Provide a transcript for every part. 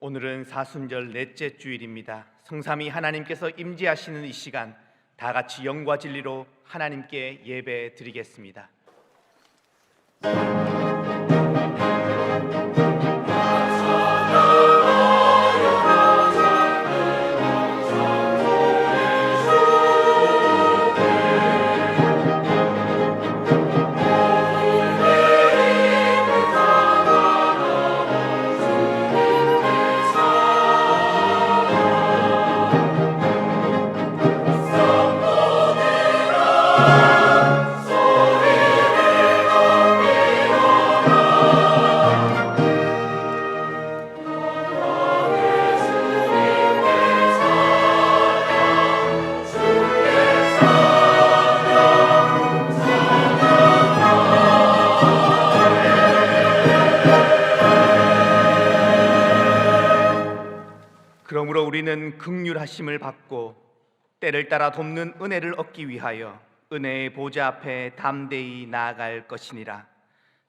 오늘은 사순절 넷째 주일입니다. 성삼위 하나님께서 임재하시는 이 시간 다 같이 영과 진리로 하나님께 예배 드리겠습니다. 그러므로 우리는 긍휼하심을 받고 때를 따라 돕는 은혜를 얻기 위하여 은혜의 보좌 앞에 담대히 나아갈 것이니라.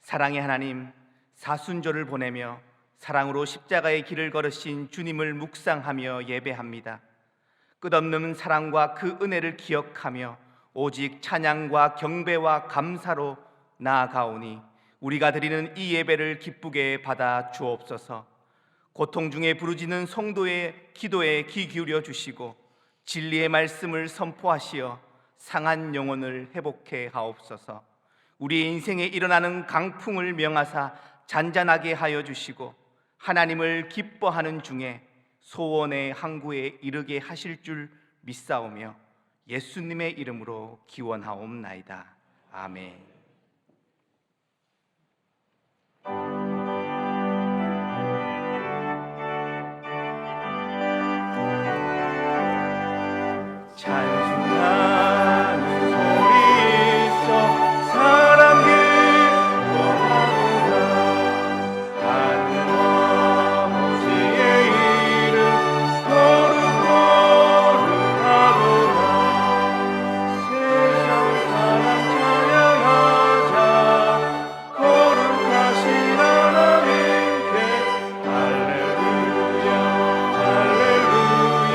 사랑의 하나님, 사순절을 보내며 사랑으로 십자가의 길을 걸으신 주님을 묵상하며 예배합니다. 끝없는 사랑과 그 은혜를 기억하며 오직 찬양과 경배와 감사로 나아가오니 우리가 드리는 이 예배를 기쁘게 받아 주옵소서. 고통 중에 부르짖는 성도의 기도에 귀 기울여 주시고 진리의 말씀을 선포하시어 상한 영혼을 회복해 하옵소서. 우리의 인생에 일어나는 강풍을 명하사 잔잔하게 하여 주시고 하나님을 기뻐하는 중에 소원의 항구에 이르게 하실 줄 믿사오며 예수님의 이름으로 기원하옵나이다. 아멘. 찬송하는 소리 있어 사람 기뻐하구나. 하늘 아버지의 이름 거룩거룩하구나. 세상 사람 찬양하자. 거룩하신 하나님께 할렐루야 할렐루야 할렐루야.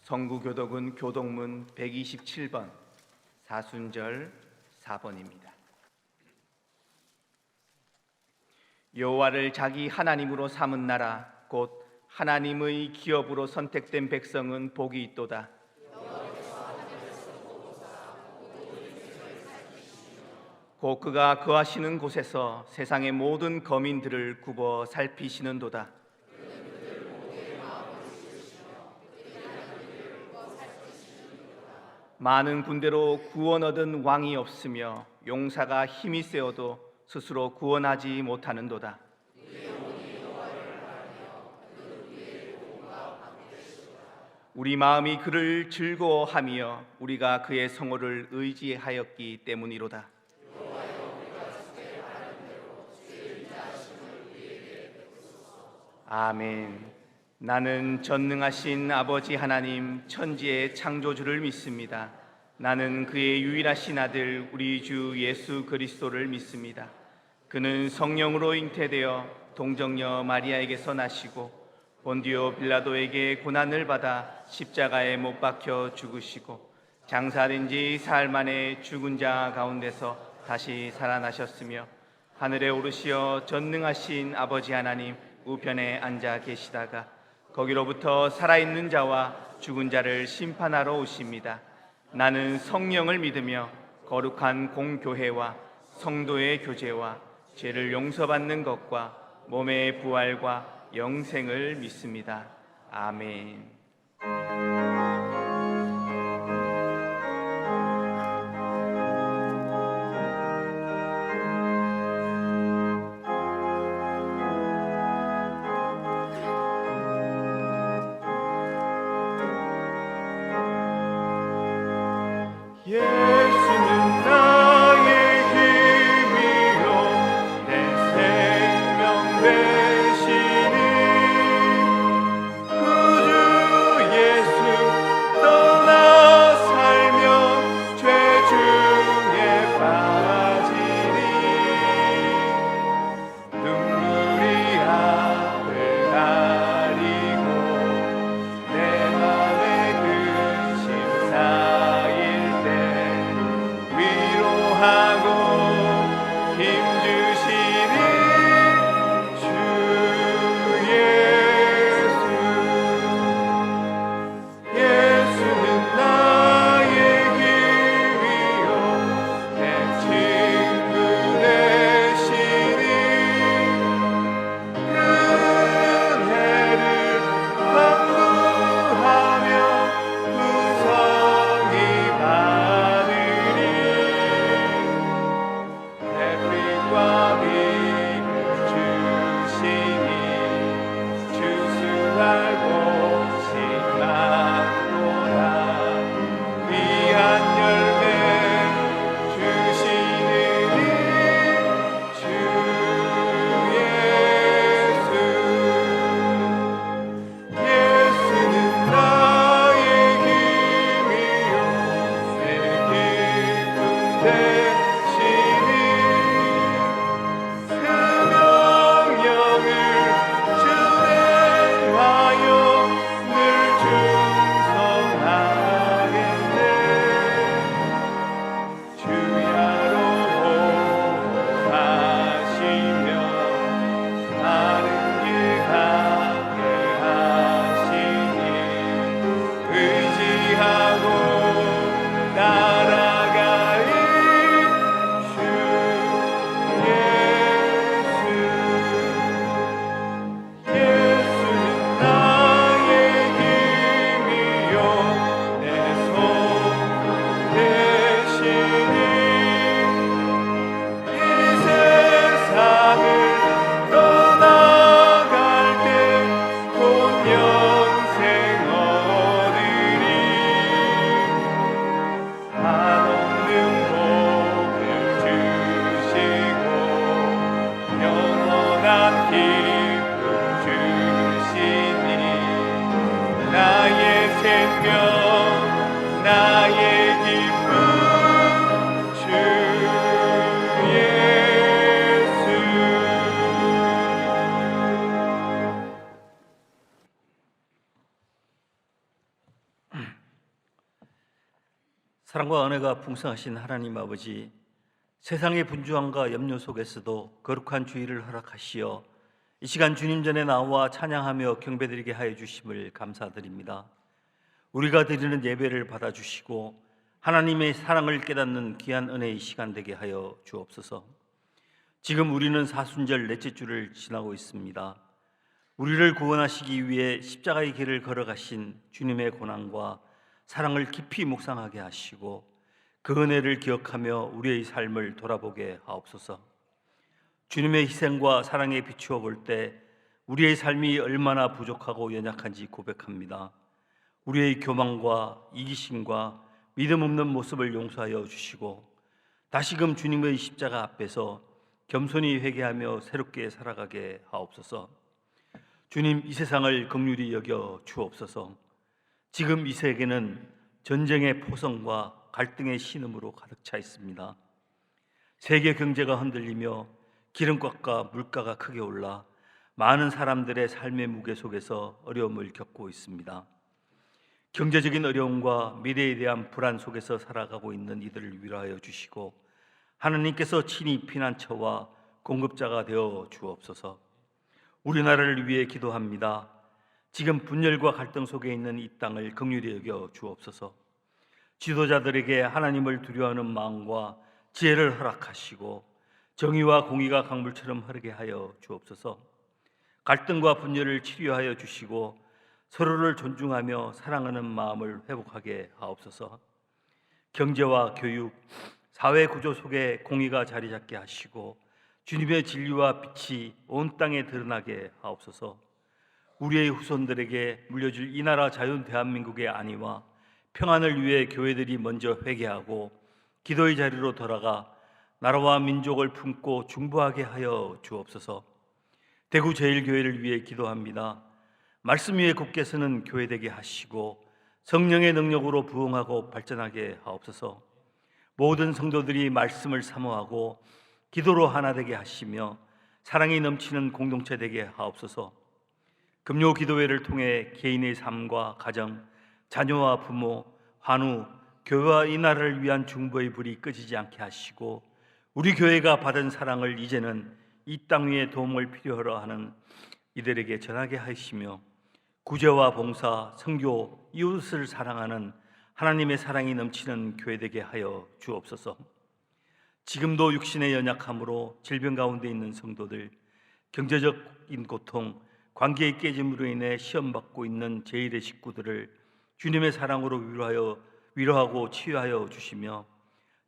성구교독은 교독문 127번 사순절 4번입니다. 여호와를 자기 하나님으로 삼은 나라 곧 하나님의 기업으로 선택된 백성은 복이 있도다. 곧 그가 거하시는 곳에서 세상의 모든 거민들을 굽어 살피시는도다. 많은 군대로 구원 얻은 왕이 없으며 용사가 힘이 세어도 스스로 구원하지 못하는도다. 우리 마음이 그를 즐거워하며 우리가 그의 성호를 의지하였기 때문이로다. 아멘. 나는 전능하신 아버지 하나님 천지의 창조주를 믿습니다. 나는 그의 유일하신 아들 우리 주 예수 그리스도를 믿습니다. 그는 성령으로 잉태되어 동정녀 마리아에게서 나시고 본디오 빌라도에게 고난을 받아 십자가에 못 박혀 죽으시고 장사된 지 사흘 만에 죽은 자 가운데서 다시 살아나셨으며 하늘에 오르시어 전능하신 아버지 하나님 우편에 앉아 계시다가 거기로부터 살아있는 자와 죽은 자를 심판하러 오십니다. 나는 성령을 믿으며 거룩한 공교회와 성도의 교제와 죄를 용서받는 것과 몸의 부활과 영생을 믿습니다. 아멘. 예수는 나의 힘이요 내 생명 되시니 구주 예수 떠나 살며 죄 중에 빠지니 눈물이 앞을 가리고 내 맘에 근심 쌓일 위로하고 힘주시니 주 예수. 예수는 나의 힘이요 내 친구 되시니 은혜를 강구하며 구성이 받으니 햇빛과 비를 주시니 주수할 곳이 많도다 귀한 열매 주시느니 주 예수. 예수는 나의 힘이요 내 기쁨 되시니 그 명령을 준행하여 늘 충성하겠네. 주야로 호흡하시며 바른 길 가게 하시니 의지하고 따라가리 주 예수. 예수는 나의 힘이요 내 소망 되시니 이 세상을 떠나갈 때 곧 영생 얻으리 한없는 복을 주시고 영원한 기쁨 주시니 나의 생명 나의 기쁨 주 예수. 사랑과 은혜가 풍성하신 하나님 아버지, 세상의 분주함과 염려 속에서도 거룩한 주의를 허락하시어 이 시간 주님 전에 나와 찬양하며 경배드리게 하여 주심을 감사드립니다. 우리가 드리는 예배를 받아주시고 하나님의 사랑을 깨닫는 귀한 은혜의 시간 되게 하여 주옵소서. 지금 우리는 사순절 넷째 주를 지나고 있습니다. 우리를 구원하시기 위해 십자가의 길을 걸어가신 주님의 고난과 사랑을 깊이 묵상하게 하시고 그 은혜를 기억하며 우리의 삶을 돌아보게 하옵소서. 주님의 희생과 사랑에 비추어 볼 때 우리의 삶이 얼마나 부족하고 연약한지 고백합니다. 우리의 교만과 이기심과 믿음 없는 모습을 용서하여 주시고 다시금 주님의 십자가 앞에서 겸손히 회개하며 새롭게 살아가게 하옵소서. 주님, 이 세상을 긍휼히 여겨 주옵소서. 지금 이 세계는 전쟁의 포성과 갈등의 신음으로 가득 차 있습니다. 세계 경제가 흔들리며 기름값과 물가가 크게 올라 많은 사람들의 삶의 무게 속에서 어려움을 겪고 있습니다. 경제적인 어려움과 미래에 대한 불안 속에서 살아가고 있는 이들을 위로하여 주시고 하나님께서 친히 피난처와 공급자가 되어 주옵소서. 우리나라를 위해 기도합니다. 지금 분열과 갈등 속에 있는 이 땅을 긍휼히 여겨 주옵소서. 지도자들에게 하나님을 두려워하는 마음과 지혜를 허락하시고 정의와 공의가 강물처럼 흐르게 하여 주옵소서. 갈등과 분열을 치료하여 주시고 서로를 존중하며 사랑하는 마음을 회복하게 하옵소서. 경제와 교육, 사회 구조 속에 공의가 자리 잡게 하시고 주님의 진리와 빛이 온 땅에 드러나게 하옵소서. 우리의 후손들에게 물려줄 이 나라 자유한 대한민국의 안위와 평안을 위해 교회들이 먼저 회개하고 기도의 자리로 돌아가 나라와 민족을 품고 중보하게 하여 주옵소서. 대구 제일교회를 위해 기도합니다. 말씀 위에 굳게 서는 교회 되게 하시고 성령의 능력으로 부흥하고 발전하게 하옵소서. 모든 성도들이 말씀을 사모하고 기도로 하나 되게 하시며 사랑이 넘치는 공동체 되게 하옵소서. 금요 기도회를 통해 개인의 삶과 가정, 자녀와 부모, 환우, 교회와 이 나라를 위한 중보의 불이 꺼지지 않게 하시고 우리 교회가 받은 사랑을 이제는 이 땅 위에 도움을 필요로 하는 이들에게 전하게 하시며 구제와 봉사, 선교, 이웃을 사랑하는 하나님의 사랑이 넘치는 교회 되게 하여 주옵소서. 지금도 육신의 연약함으로 질병 가운데 있는 성도들, 경제적인 고통, 관계의 깨짐으로 인해 시험받고 있는 제1의 식구들을 주님의 사랑으로 위로하고 치유하여 주시며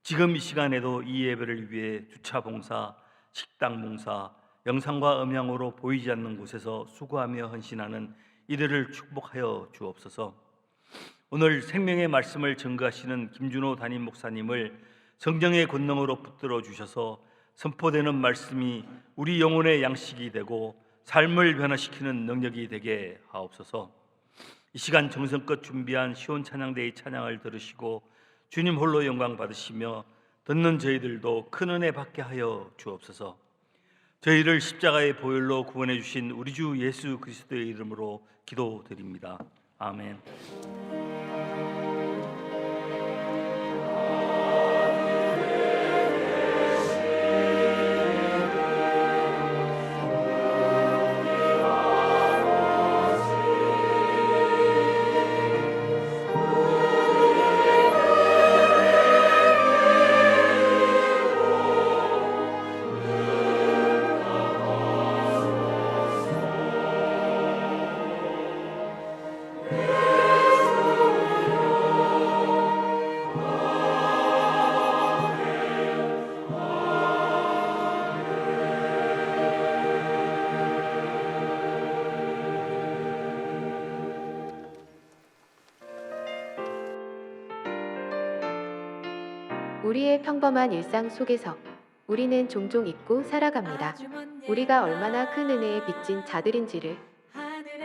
지금 이 시간에도 이 예배를 위해 주차 봉사, 식당 봉사, 영상과 음향으로 보이지 않는 곳에서 수고하며 헌신하는 이들을 축복하여 주옵소서. 오늘 생명의 말씀을 증거하시는 김준호 담임 목사님을 성령의 권능으로 붙들어 주셔서 선포되는 말씀이 우리 영혼의 양식이 되고 삶을 변화시키는 능력이 되게 하옵소서. 이 시간 정성껏 준비한 시온 찬양대의 찬양을 들으시고 주님 홀로 영광 받으시며 듣는 저희들도 큰 은혜 받게 하여 주옵소서. 저희를 십자가의 보혈로 구원해 주신 우리 주 예수 그리스도의 이름으로 기도드립니다. 아멘. 우리의 평범한 일상 속에서 우리는 종종 잊고 살아갑니다. 우리가 얼마나 큰 은혜에 빚진 자들인지를.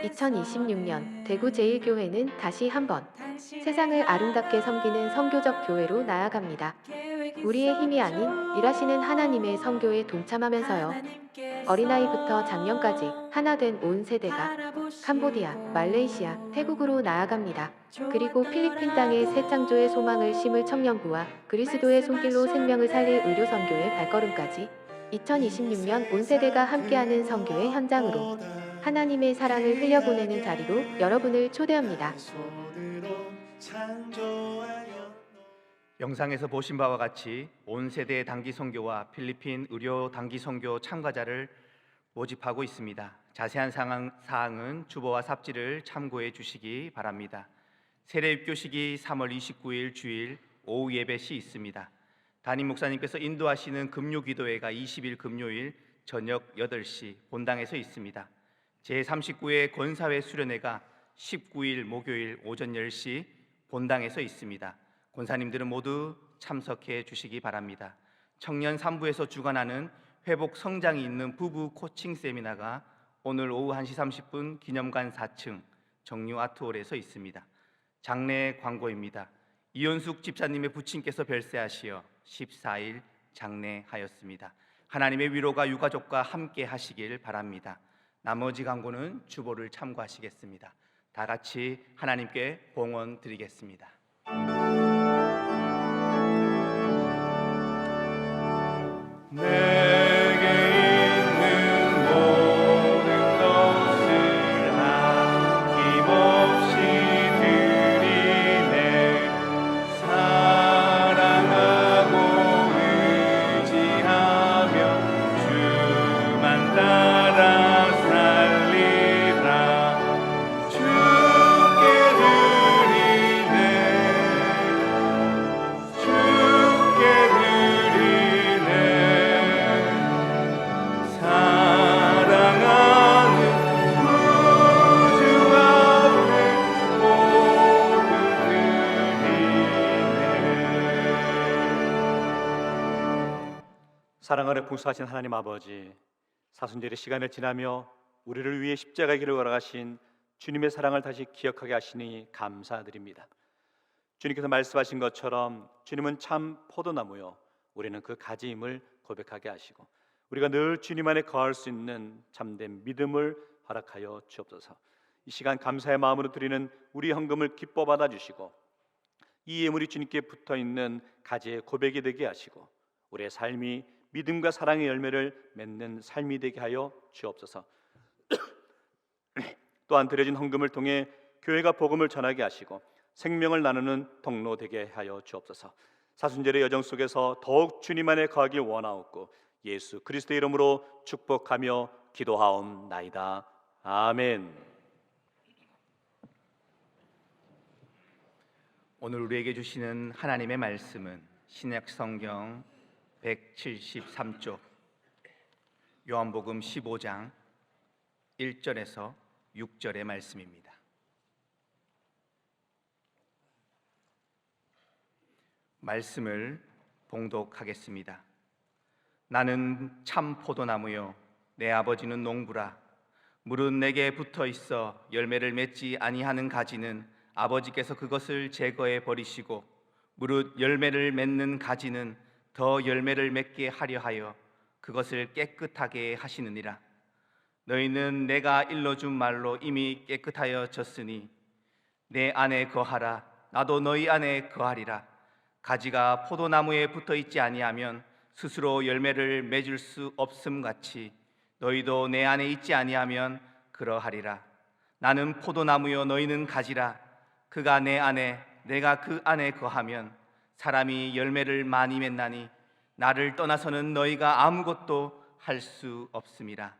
2026년 대구 제1교회는 다시 한번 세상을 아름답게 섬기는 선교적 교회로 나아갑니다. 우리의 힘이 아닌 일하시는 하나님의 선교에 동참하면서요. 어린아이부터 장년까지 하나 된 온 세대가 캄보디아, 말레이시아, 태국으로 나아갑니다. 그리고 필리핀 땅에 새 창조의 소망을 심을 청년부와 그리스도의 손길로 생명을 살릴 의료 선교의 발걸음까지 2026년 온 세대가 함께하는 선교의 현장으로 하나님의 사랑을 흘려보내는 자리로 여러분을 초대합니다. 영상에서 보신 바와 같이 온 세대 단기 선교와 필리핀 의료 단기 선교 참가자를 모집하고 있습니다. 자세한 사항은 주보와 삽지를 참고해 주시기 바랍니다. 세례 입교식이 3월 29일 주일 오후 예배 시 있습니다. 담임 목사님께서 인도하시는 금요 기도회가 20일 금요일 저녁 8시 본당에서 있습니다. 제39회 권사회 수련회가 19일 목요일 오전 10시 본당에서 있습니다. 권사님들은 모두 참석해 주시기 바랍니다. 청년 3부에서 주관하는 회복 성장이 있는 부부 코칭 세미나가 오늘 오후 1시 30분 기념관 4층 정류 아트홀에서 있습니다. 장례 광고입니다. 이현숙 집사님의 부친께서 별세하시어 14일 장례하였습니다. 하나님의 위로가 유가족과 함께 하시길 바랍니다. 나머지 강고는 주보를 참고하시겠습니다. 다 같이 하나님께 봉헌 드리겠습니다. 내게 있는 모든 것을 아낌없이 드리네. 사랑하고 의지하며 주만 따라 살리라. 주께 드리네. 주께 드리네. 사랑하는 구주 앞에 모두 드리네. 사랑하는 풍성하신 하나님 아버지, 사순절의 시간을 지나며 우리를 위해 십자가의 길을 걸어가신 주님의 사랑을 다시 기억하게 하시니 감사드립니다. 주님께서 말씀하신 것처럼 주님은 참 포도나무요, 우리는 그 가지임을 고백하게 하시고 우리가 늘 주님 안에 거할 수 있는 참된 믿음을 허락하여 주옵소서. 이 시간 감사의 마음으로 드리는 우리 헌금을 기뻐 받아주시고 이 예물이 주님께 붙어있는 가지의 고백이 되게 하시고 우리의 삶이 믿음과 사랑의 열매를 맺는 삶이 되게 하여 주옵소서. 또한 드려진 헌금을 통해 교회가 복음을 전하게 하시고 생명을 나누는 통로 되게 하여 주옵소서. 사순절의 여정 속에서 더욱 주님 안에 거하길 원하옵고 예수 그리스도의 이름으로 축복하며 기도하옵나이다. 아멘. 오늘 우리에게 주시는 하나님의 말씀은 신약 성경 173쪽 요한복음 15장 1절에서 6절의 말씀입니다. 말씀을 봉독하겠습니다. 나는 참 포도나무요 내 아버지는 농부라. 물은 내게 붙어 있어 열매를 맺지 아니하는 가지는 아버지께서 그것을 제거해 버리시고 무릇 열매를 맺는 가지는 더 열매를 맺게 하려 하여 그것을 깨끗하게 하시느니라. 너희는 내가 일러준 말로 이미 깨끗하여졌으니 내 안에 거하라. 나도 너희 안에 거하리라. 가지가 포도나무에 붙어 있지 아니하면 스스로 열매를 맺을 수 없음 같이 너희도 내 안에 있지 아니하면 그러하리라. 나는 포도나무요 너희는 가지라. 그가 내 안에 내가 그 안에 거하면 사람이 열매를 많이 맺나니 나를 떠나서는 너희가 아무것도 할 수 없음이라.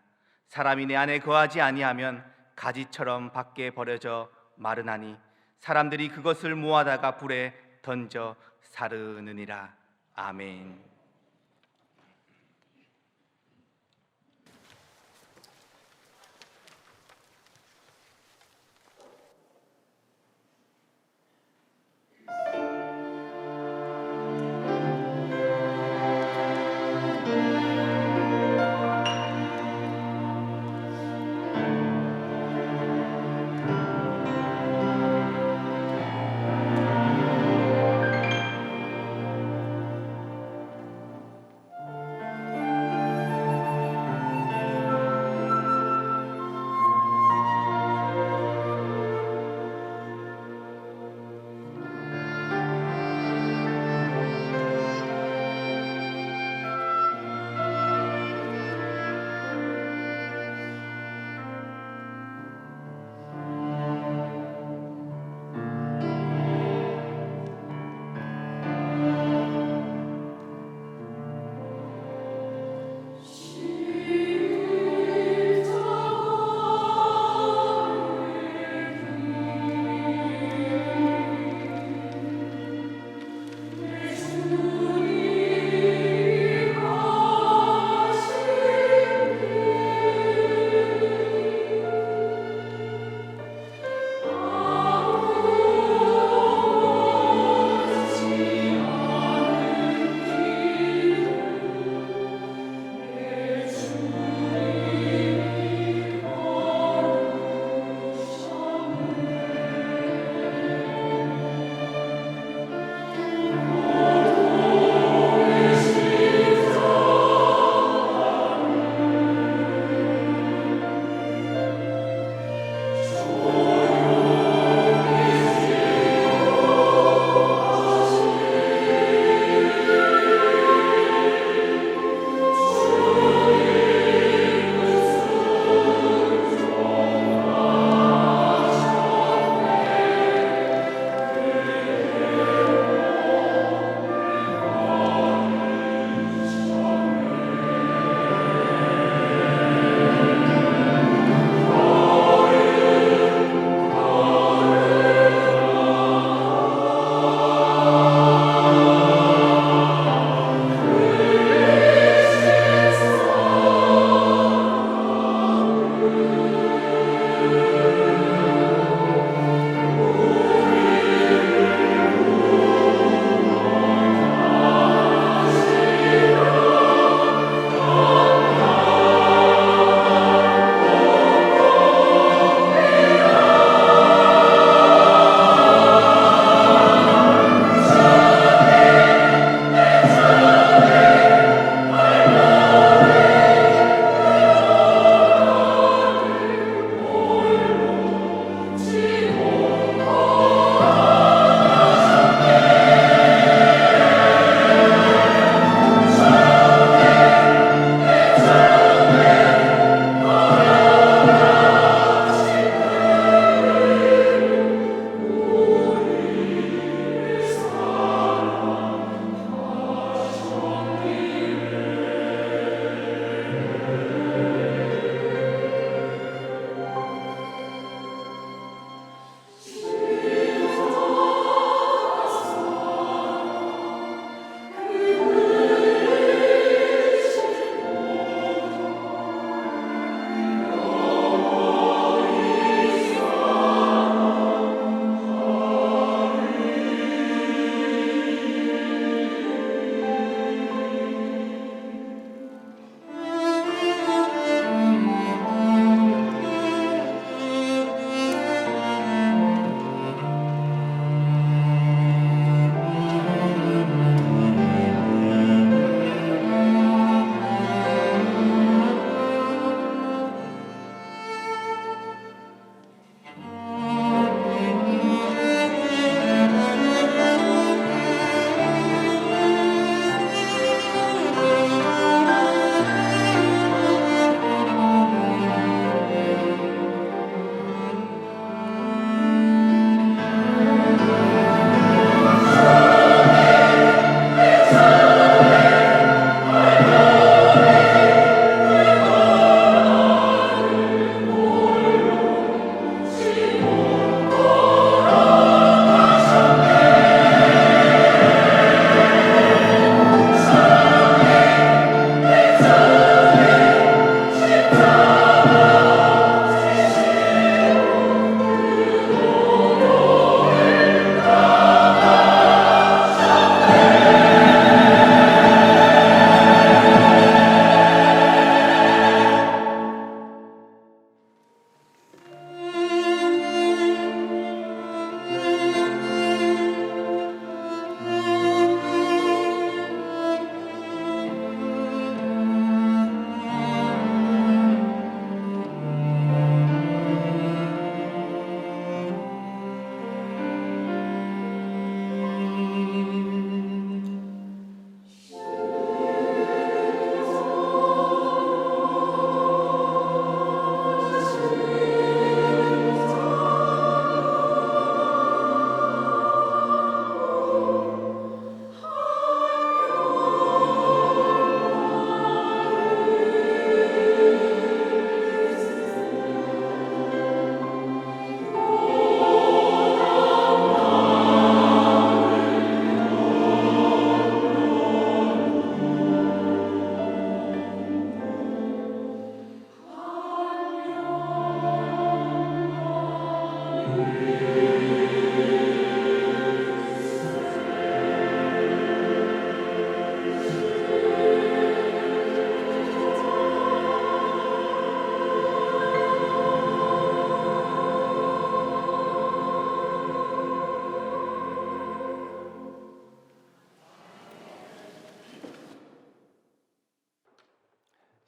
사람이 내 안에 거하지 아니하면 가지처럼 밖에 버려져 마르나니 사람들이 그것을 모아다가 불에 던져 사르느니라. 아멘.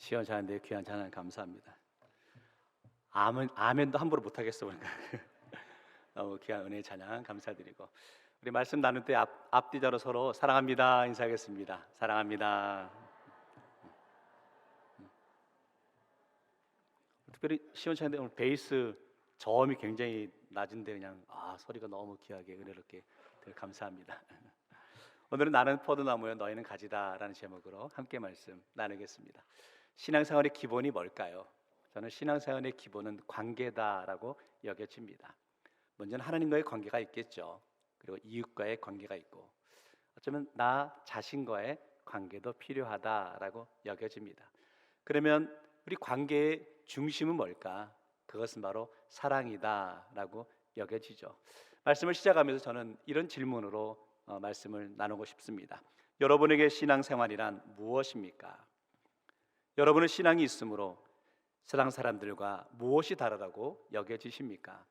시원찮은데 귀한 찬양 감사합니다. 아멘도 함부로 못 하겠어 보니까 너무 귀한 은혜의 찬양 감사드리고, 우리 말씀 나눌 때 앞뒤자로 서로 사랑합니다 인사하겠습니다. 사랑합니다. 특별히 시원찮은데 오늘 베이스 저음이 굉장히 낮은데 그냥 소리가 너무 귀하게 은혜롭게 감사합니다. 오늘은 나는 포도나무여 너희는 가지다라는 제목으로 함께 말씀 나누겠습니다. 신앙생활의 기본이 뭘까요? 저는 신앙생활의 기본은 관계다라고 여겨집니다. 먼저는 하나님과의 관계가 있겠죠. 그리고 이웃과의 관계가 있고, 어쩌면 나 자신과의 관계도 필요하다라고 여겨집니다. 그러면 우리 관계의 중심은 뭘까? 그것은 바로 사랑이다라고 여겨지죠. 말씀을 시작하면서 저는 이런 질문으로 말씀을 나누고 싶습니다. 여러분에게 신앙생활이란 무엇입니까? 여러분은 신앙이 있으므로 세상 사람들과 무엇이 다르다고 여겨지십니까?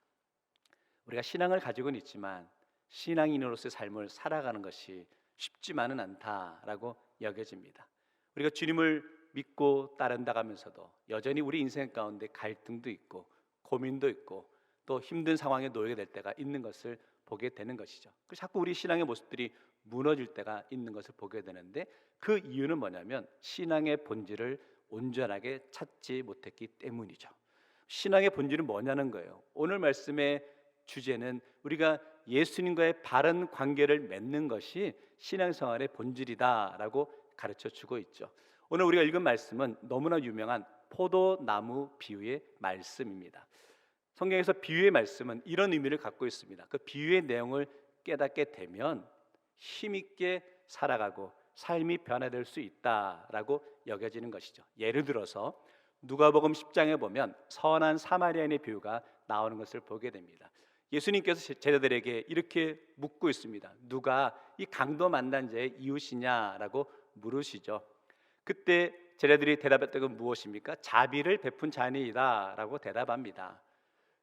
우리가 신앙을 가지고는 있지만 신앙인으로서의 삶을 살아가는 것이 쉽지만은 않다라고 여겨집니다. 우리가 주님을 믿고 따른다 하면서도 여전히 우리 인생 가운데 갈등도 있고 고민도 있고 또 힘든 상황에 놓이게 될 때가 있는 것을 보게 되는 것이죠. 그래서 자꾸 우리 신앙의 모습들이 무너질 때가 있는 것을 보게 되는데, 그 이유는 뭐냐면 신앙의 본질을 온전하게 찾지 못했기 때문이죠. 신앙의 본질은 뭐냐는 거예요. 오늘 말씀의 주제는 우리가 예수님과의 바른 관계를 맺는 것이 신앙생활의 본질이다라고 가르쳐 주고 있죠. 오늘 우리가 읽은 말씀은 너무나 유명한 포도나무 비유의 말씀입니다. 성경에서 비유의 말씀은 이런 의미를 갖고 있습니다. 그 비유의 내용을 깨닫게 되면 힘있게 살아가고 삶이 변화될 수 있다라고 여겨지는 것이죠. 예를 들어서 누가복음 10장에 보면 선한 사마리아인의 비유가 나오는 것을 보게 됩니다. 예수님께서 제자들에게 이렇게 묻고 있습니다. 누가 이 강도 만난 자의 이웃이냐라고 물으시죠. 그때 제자들이 대답했던 건 무엇입니까? 자비를 베푼 자니이다라고 대답합니다.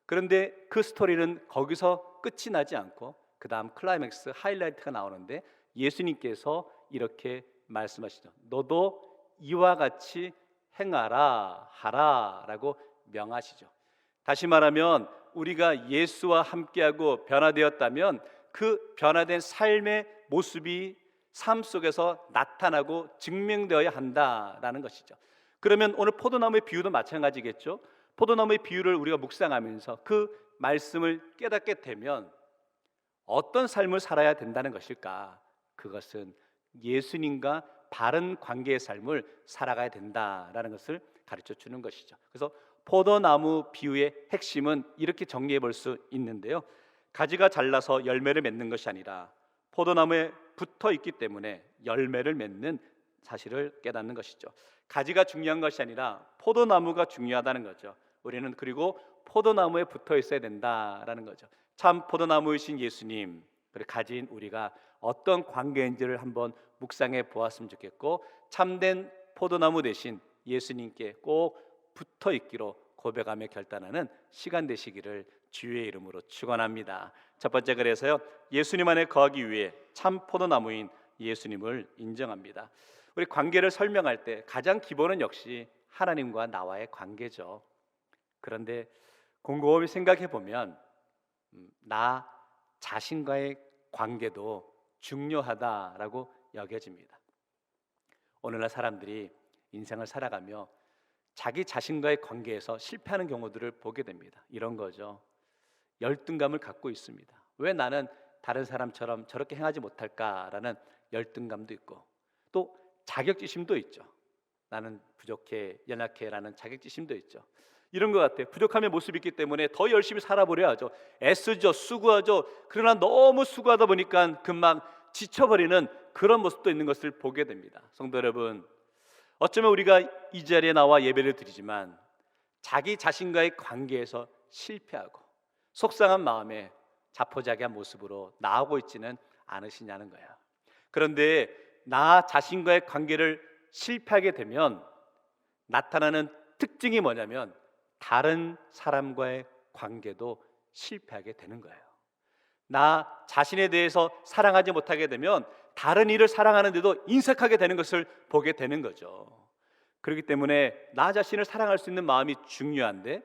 그런데 그 스토리는 거기서 끝이 나지 않고 그 다음 클라이맥스 하이라이트가 나오는데, 예수님께서 이렇게 말씀하시죠. 너도 이와 같이 행하라 하라라고 명하시죠. 다시 말하면 우리가 예수와 함께하고 변화되었다면 그 변화된 삶의 모습이 삶 속에서 나타나고 증명되어야 한다라는 것이죠. 그러면 오늘 포도나무의 비유도 마찬가지겠죠. 포도나무의 비유를 우리가 묵상하면서 그 말씀을 깨닫게 되면 어떤 삶을 살아야 된다는 것일까? 그것은 예수님과 바른 관계의 삶을 살아가야 된다라는 것을 가르쳐 주는 것이죠. 그래서 포도나무 비유의 핵심은 이렇게 정리해 볼 수 있는데요. 가지가 잘라서 열매를 맺는 것이 아니라 포도나무에 붙어 있기 때문에 열매를 맺는 사실을 깨닫는 것이죠. 가지가 중요한 것이 아니라 포도나무가 중요하다는 거죠. 우리는 그리고 포도나무에 붙어 있어야 된다라는 거죠. 참 포도나무이신 예수님, 그리고 가진 우리가 어떤 관계인지를 한번 묵상해 보았으면 좋겠고, 참된 포도나무 대신 예수님께 꼭 붙어 있기로 고백하며 결단하는 시간 되시기를 주의 이름으로 축원합니다. 첫 번째, 그래서요, 예수님 안에 거하기 위해 참 포도나무인 예수님을 인정합니다. 우리 관계를 설명할 때 가장 기본은 역시 하나님과 나와의 관계죠. 그런데 곰곰이 생각해 보면 나 자신과의 관계도 중요하다라고 여겨집니다. 오늘날 사람들이 인생을 살아가며 자기 자신과의 관계에서 실패하는 경우들을 보게 됩니다. 이런 거죠. 열등감을 갖고 있습니다. 왜 나는 다른 사람처럼 저렇게 행하지 못할까라는 열등감도 있고, 또 자격지심도 있죠. 나는 부족해, 연약해라는 자격지심도 있죠. 이런 것 같아요. 부족함의 모습이 있기 때문에 더 열심히 살아보려 하죠. 애쓰죠, 수고하죠. 그러나 너무 수고하다 보니까 금방 지쳐버리는 그런 모습도 있는 것을 보게 됩니다. 성도 여러분, 어쩌면 우리가 이 자리에 나와 예배를 드리지만 자기 자신과의 관계에서 실패하고 속상한 마음에 자포자기한 모습으로 나오고 있지는 않으시냐는 거예요. 그런데 나 자신과의 관계를 실패하게 되면 나타나는 특징이 뭐냐면 다른 사람과의 관계도 실패하게 되는 거예요. 나 자신에 대해서 사랑하지 못하게 되면 다른 이를 사랑하는데도 인색하게 되는 것을 보게 되는 거죠. 그렇기 때문에 나 자신을 사랑할 수 있는 마음이 중요한데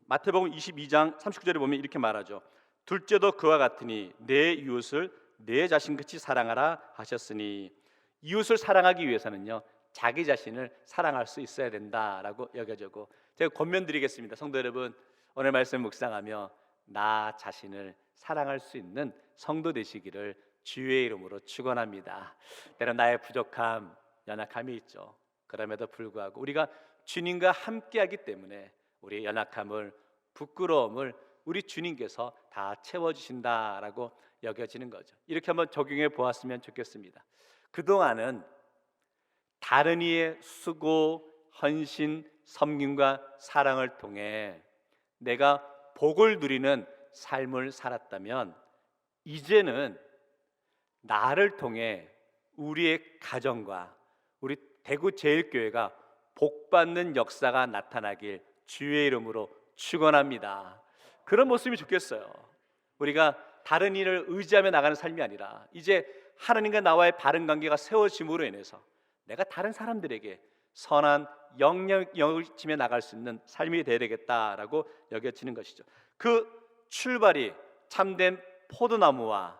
마태복음 22장 39절에 보면 이렇게 말하죠. 둘째도 그와 같으니 내 이웃을 내 자신같이 사랑하라 하셨으니, 이웃을 사랑하기 위해서는요 자기 자신을 사랑할 수 있어야 된다라고 여겨지고, 제가 권면드리겠습니다. 성도 여러분, 오늘 말씀 묵상하며 나 자신을 사랑할 수 있는 성도 되시기를 주의 이름으로 축원합니다. 때론 나의 부족함, 연약함이 있죠. 그럼에도 불구하고 우리가 주님과 함께하기 때문에 우리의 연약함을, 부끄러움을 우리 주님께서 다 채워주신다라고 여겨지는 거죠. 이렇게 한번 적용해 보았으면 좋겠습니다. 그동안은 다른 이의 수고, 헌신, 섬김과 사랑을 통해 내가 복을 누리는 삶을 살았다면, 이제는 나를 통해 우리의 가정과 우리 대구제일교회가 복받는 역사가 나타나길 주의 이름으로 축원합니다. 그런 모습이 좋겠어요. 우리가 다른 일을 의지하며 나가는 삶이 아니라 이제 하나님과 나와의 바른 관계가 세워짐으로 인해서 내가 다른 사람들에게 선한 영향을 미치며 나갈 수 있는 삶이 되어야 되겠다라고 여겨지는 것이죠. 그 출발이 참된 포도나무와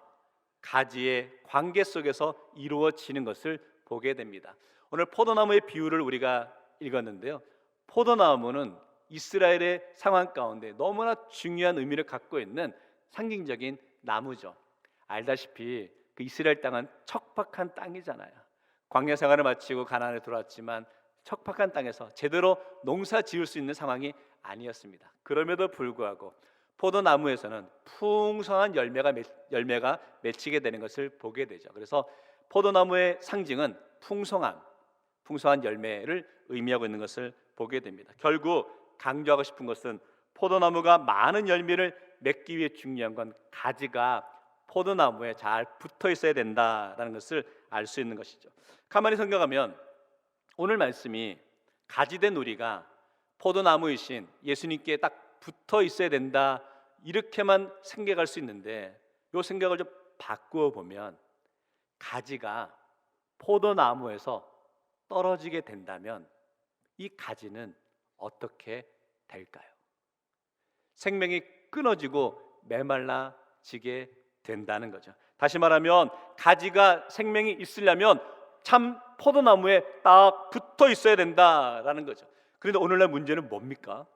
가지의 관계 속에서 이루어지는 것을 보게 됩니다. 오늘 포도나무의 비유를 우리가 읽었는데요, 포도나무는 이스라엘의 상황 가운데 너무나 중요한 의미를 갖고 있는 상징적인 나무죠. 알다시피 그 이스라엘 땅은 척박한 땅이잖아요. 광야 생활을 마치고 가나안에 들어왔지만 척박한 땅에서 제대로 농사 지을 수 있는 상황이 아니었습니다. 그럼에도 불구하고 포도나무에서는 풍성한 열매가 맺히게 되는 것을 보게 되죠. 그래서 포도나무의 상징은 풍성한 열매를 의미하고 있는 것을 보게 됩니다. 결국 강조하고 싶은 것은 포도나무가 많은 열매를 맺기 위해 중요한 건 가지가 포도나무에 잘 붙어 있어야 된다라는 것을 알 수 있는 것이죠. 가만히 생각하면 오늘 말씀이 가지된 우리가 포도나무이신 예수님께 딱 붙어 있어야 된다, 이렇게만 생각할 수 있는데, 이 생각을 좀 바꾸어 보면 가지가 포도나무에서 떨어지게 된다면 이 가지는 어떻게 될까요? 생명이 끊어지고 메말라지게 된다는 거죠. 다시 말하면 가지가 생명이 있으려면 참 포도나무에 딱 붙어 있어야 된다라는 거죠. 그런데 오늘날 문제는 뭡니까?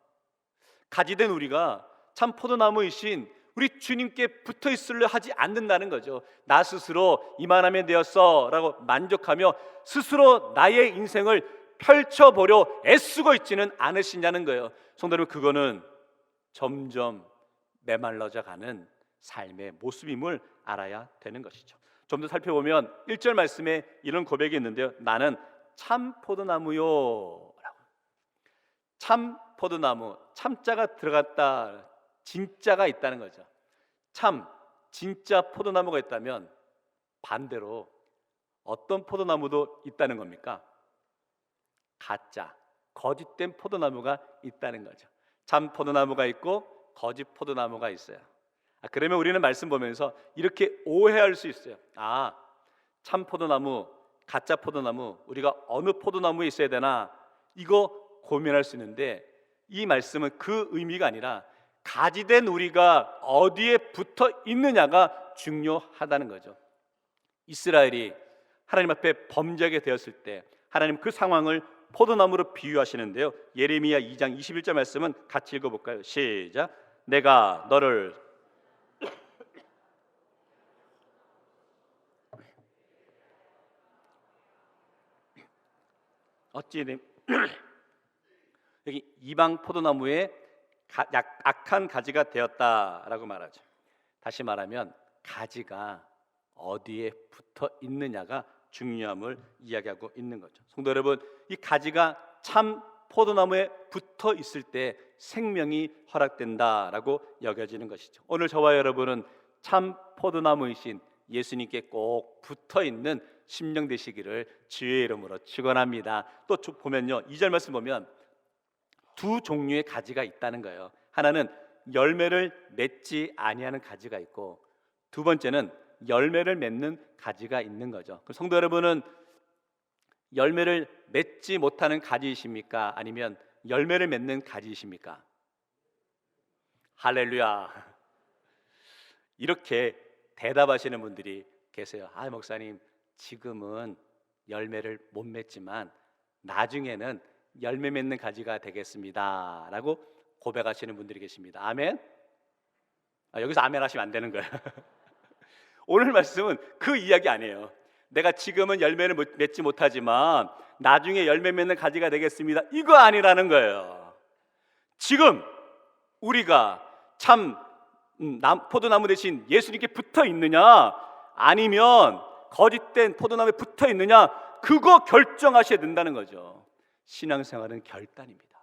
가지된 우리가 참 포도나무이신 우리 주님께 붙어 있으려 하지 않는다는 거죠. 나 스스로 이만하면 되었어 라고 만족하며 스스로 나의 인생을 펼쳐보려 애쓰고 있지는 않으시냐는 거예요. 성도 여러분, 그거는 점점 메말라져 가는 삶의 모습임을 알아야 되는 것이죠. 좀 더 살펴보면 1절 말씀에 이런 고백이 있는데요, 나는 참 포도나무요 라고. 참 포도나무, 참자가 들어갔다, 진짜가 있다는 거죠. 참, 진짜 포도나무가 있다면 반대로 어떤 포도나무도 있다는 겁니까? 가짜, 거짓된 포도나무가 있다는 거죠. 참 포도나무가 있고 거짓 포도나무가 있어요. 그러면 우리는 말씀 보면서 이렇게 오해할 수 있어요. 참 포도나무, 가짜 포도나무, 우리가 어느 포도나무에 있어야 되나, 이거 고민할 수 있는데, 이 말씀은 그 의미가 아니라 가지된 우리가 어디에 붙어 있느냐가 중요하다는 거죠. 이스라엘이 하나님 앞에 범죄하게 되었을 때 하나님 그 상황을 포도나무로 비유하시는데요, 예레미야 2장 21절 말씀은 같이 읽어볼까요? 시작. 내가 너를 어찌 여기 이방 포도나무에 악한 가지가 되었다라고 말하죠. 다시 말하면 가지가 어디에 붙어 있느냐가 중요함을 이야기하고 있는 거죠. 성도 여러분, 이 가지가 참 포도나무에 붙어 있을 때 생명이 허락된다라고 여겨지는 것이죠. 오늘 저와 여러분은 참 포도나무이신 예수님께 꼭 붙어 있는 심령 되시기를 주의 이름으로 축원합니다. 또 보면요, 2절 말씀 보면 두 종류의 가지가 있다는 거예요. 하나는 열매를 맺지 아니하는 가지가 있고, 두 번째는 열매를 맺는 가지가 있는 거죠. 성도 여러분은 열매를 맺지 못하는 가지이십니까? 아니면 열매를 맺는 가지이십니까? 할렐루야. 이렇게 대답하시는 분들이 계세요. 아, 목사님, 지금은 열매를 못 맺지만 나중에는 열매 맺는 가지가 되겠습니다 라고 고백하시는 분들이 계십니다. 아멘? 여기서 아멘 하시면 안 되는 거예요. 오늘 말씀은 그 이야기 아니에요. 내가 지금은 열매를 맺지 못하지만 나중에 열매 맺는 가지가 되겠습니다, 이거 아니라는 거예요. 지금 우리가 참 포도나무 대신 예수님께 붙어 있느냐, 아니면 거짓된 포도나무에 붙어 있느냐, 그거 결정하셔야 된다는 거죠. 신앙생활은 결단입니다.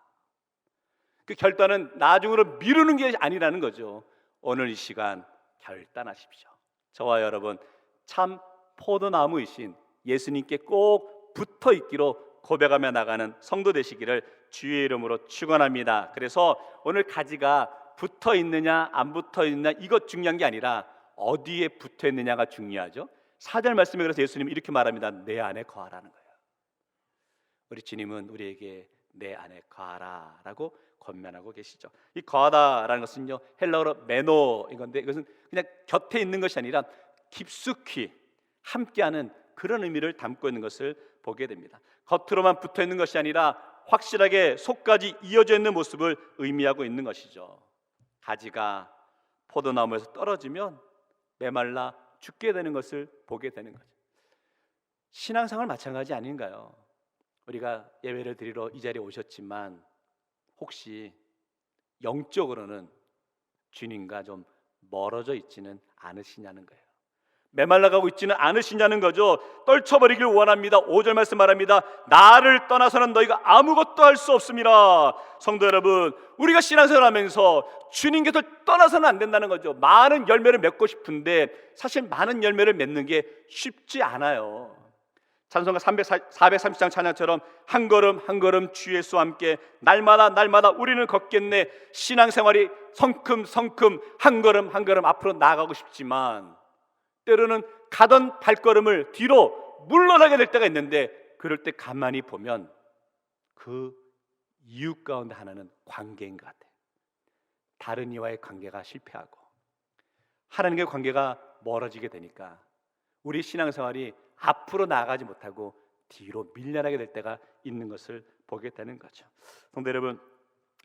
그 결단은 나중으로 미루는 게 아니라는 거죠. 오늘 이 시간 결단하십시오. 저와 여러분 참 포도나무이신 예수님께 꼭 붙어 있기로 고백하며 나가는 성도 되시기를 주의 이름으로 축원합니다. 그래서 오늘 가지가 붙어 있느냐 안 붙어 있느냐 이것 중요한 게 아니라 어디에 붙어 있느냐가 중요하죠. 4절 말씀에 그래서 예수님이 이렇게 말합니다. 내 안에 거하라는 거예요. 우리 주님은 우리에게 내 안에 거하라라고 권면하고 계시죠. 이 거하다라는 것은요, 헬라어로 메노인 건데, 이것은 그냥 곁에 있는 것이 아니라 깊숙이 함께하는 그런 의미를 담고 있는 것을 보게 됩니다. 겉으로만 붙어 있는 것이 아니라 확실하게 속까지 이어져 있는 모습을 의미하고 있는 것이죠. 가지가 포도나무에서 떨어지면 메말라 죽게 되는 것을 보게 되는 거죠. 신앙생활 마찬가지 아닌가요? 우리가 예배를 드리러 이 자리에 오셨지만 혹시 영적으로는 주님과 좀 멀어져 있지는 않으시냐는 거예요. 메말라가고 있지는 않으시냐는 거죠. 떨쳐버리길 원합니다. 5절 말씀 말합니다. 나를 떠나서는 너희가 아무것도 할 수 없습니다. 성도 여러분, 우리가 신앙생활하면서 주님께서 떠나서는 안 된다는 거죠. 많은 열매를 맺고 싶은데 사실 많은 열매를 맺는 게 쉽지 않아요. 찬송가 430장 찬양처럼 한 걸음 한 걸음 주 예수와 함께 날마다 우리는 걷겠네. 신앙생활이 성큼성큼 한 걸음 한 걸음 앞으로 나아가고 싶지만 때로는 가던 발걸음을 뒤로 물러나게 될 때가 있는데, 그럴 때 가만히 보면 그 이유 가운데 하나는 관계인 것 같아요. 다른 이와의 관계가 실패하고 하나님과의 관계가 멀어지게 되니까 우리 신앙생활이 앞으로 나아가지 못하고 뒤로 밀려나게 될 때가 있는 것을 보게 되는 거죠. 성도 여러분,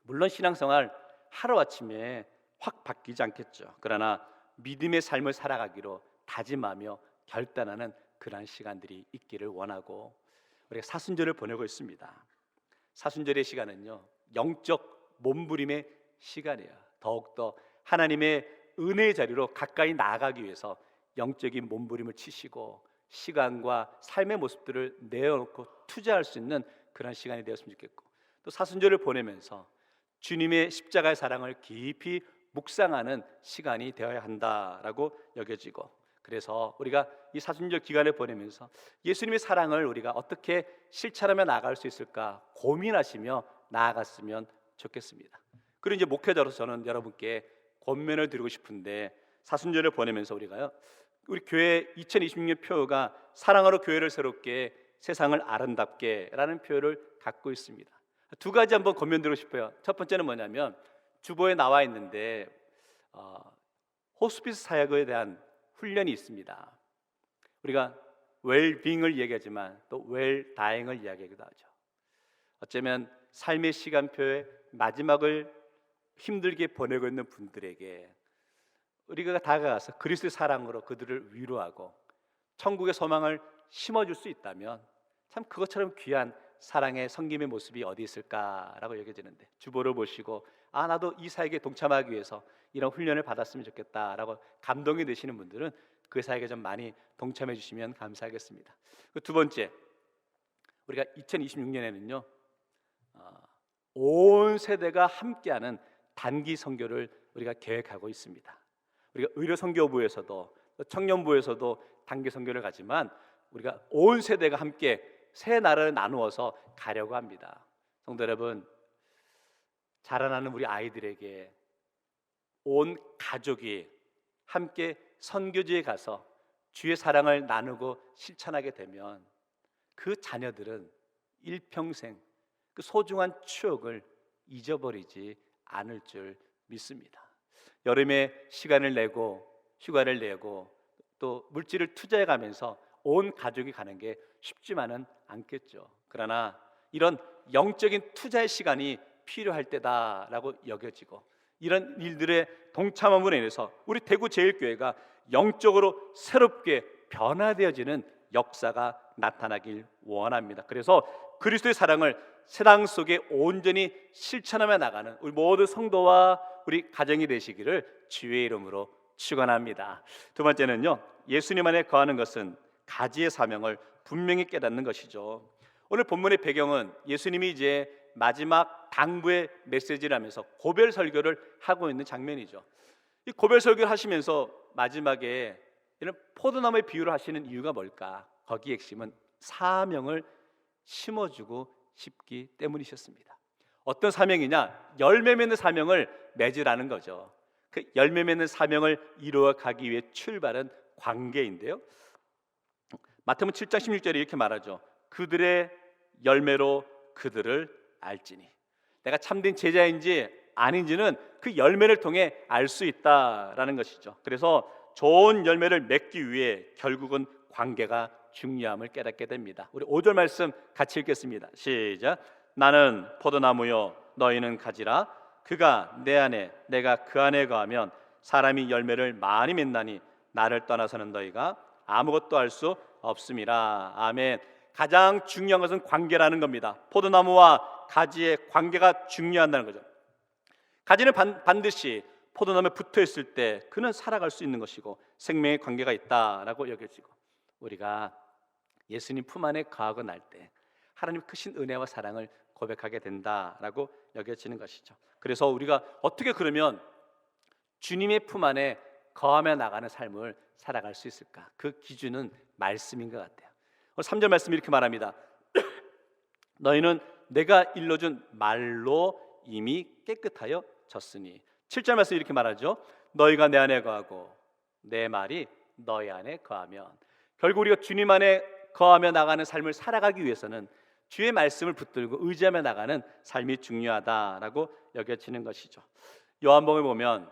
물론 신앙생활 하루아침에 확 바뀌지 않겠죠. 그러나 믿음의 삶을 살아가기로 다짐하며 결단하는 그러한 시간들이 있기를 원하고, 우리가 사순절을 보내고 있습니다. 사순절의 시간은요, 영적 몸부림의 시간이에요. 더욱더 하나님의 은혜의 자리로 가까이 나아가기 위해서 영적인 몸부림을 치시고 시간과 삶의 모습들을 내어놓고 투자할 수 있는 그런 시간이 되었으면 좋겠고, 또 사순절을 보내면서 주님의 십자가의 사랑을 깊이 묵상하는 시간이 되어야 한다라고 여겨지고, 그래서 우리가 이 사순절 기간을 보내면서 예수님의 사랑을 우리가 어떻게 실천하며 나아갈 수 있을까 고민하시며 나아갔으면 좋겠습니다. 그리고 이제 목회자로서 저는 여러분께 권면을 드리고 싶은데, 사순절을 보내면서 우리 교회 2026년 표어가 사랑으로 교회를 새롭게 세상을 아름답게라는 표어를 갖고 있습니다. 두 가지 한번 권면드리고 싶어요. 첫 번째는 뭐냐면, 주보에 나와 있는데 호스피스 사역에 대한 훈련이 있습니다. 우리가 웰빙을 얘기하지만 또 웰다잉을 이야기하기도 하죠. 어쩌면 삶의 시간표의 마지막을 힘들게 보내고 있는 분들에게 우리가 다가가서 그리스도의 사랑으로 그들을 위로하고 천국의 소망을 심어줄 수 있다면 참 그것처럼 귀한 사랑의 섬김의 모습이 어디 있을까라고 여겨지는데, 주보를 보시고 나도 이 사역에 동참하기 위해서 이런 훈련을 받았으면 좋겠다라고 감동이 되시는 분들은 그 사역에 좀 많이 동참해 주시면 감사하겠습니다. 두 번째, 우리가 2026년에는요 온 세대가 함께하는 단기 선교를 우리가 계획하고 있습니다. 우리가 의료선교부에서도 청년부에서도 단기 선교를 가지만 우리가 온 세대가 함께 세 나라를 나누어서 가려고 합니다. 성도 여러분, 자라나는 우리 아이들에게 온 가족이 함께 선교지에 가서 주의 사랑을 나누고 실천하게 되면 그 자녀들은 일평생 그 소중한 추억을 잊어버리지 않을 줄 믿습니다. 여름에 시간을 내고 휴가를 내고 또 물질을 투자해 가면서 온 가족이 가는 게 쉽지만은 않겠죠. 그러나 이런 영적인 투자의 시간이 필요할 때다라고 여겨지고, 이런 일들의 동참함으로 인해서 우리 대구제일교회가 영적으로 새롭게 변화되어지는 역사가 나타나길 원합니다. 그래서 그리스도의 사랑을 세상 속에 온전히 실천하며 나가는 우리 모든 성도와 우리 가정이 되시기를 주의 이름으로 축원합니다. 두 번째는요, 예수님 안에 거하는 것은 가지의 사명을 분명히 깨닫는 것이죠. 오늘 본문의 배경은 예수님이 이제 마지막 당부의 메시지를 하면서 고별 설교를 하고 있는 장면이죠. 이 고별 설교를 하시면서 마지막에 이런 포도나무의 비유를 하시는 이유가 뭘까? 거기 핵심은 사명을 심어주고 싶기 때문이셨습니다. 어떤 사명이냐? 열매 맺는 사명을 맺으라는 거죠. 그 열매 맺는 사명을 이루어가기 위해 출발은 관계인데요, 마태복음 7장 16절에 이렇게 말하죠. 그들의 열매로 그들을 알지니. 내가 참된 제자인지 아닌지는 그 열매를 통해 알 수 있다라는 것이죠. 그래서 좋은 열매를 맺기 위해 결국은 관계가 중요함을 깨닫게 됩니다. 우리 5절 말씀 같이 읽겠습니다. 시작. 나는 포도나무요 너희는 가지라. 그가 내 안에 내가 그 안에 거하면 사람이 열매를 많이 맺나니 나를 떠나서는 너희가 아무것도 할 수 없음이라. 아멘. 가장 중요한 것은 관계라는 겁니다. 포도나무와 가지의 관계가 중요하다는 거죠. 가지는 반드시 포도나무에 붙어 있을 때 그는 살아갈 수 있는 것이고 생명의 관계가 있다라고 여겨지고, 우리가 예수님 품 안에 거하고 날 때 하나님의 크신 은혜와 사랑을 고백하게 된다라고 여겨지는 것이죠. 그래서 우리가 어떻게 그러면 주님의 품 안에 거하며 나가는 삶을 살아갈 수 있을까? 그 기준은 말씀인 것 같아요. 3절 말씀 이렇게 말합니다. 너희는 내가 일러준 말로 이미 깨끗하여 졌으니. 7절 말씀 이렇게 말하죠. 너희가 내 안에 거하고 내 말이 너희 안에 거하면. 결국 우리가 주님 안에 거하며 나가는 삶을 살아가기 위해서는 주의 말씀을 붙들고 의지하며 나가는 삶이 중요하다라고 여겨지는 것이죠. 요한복음에 보면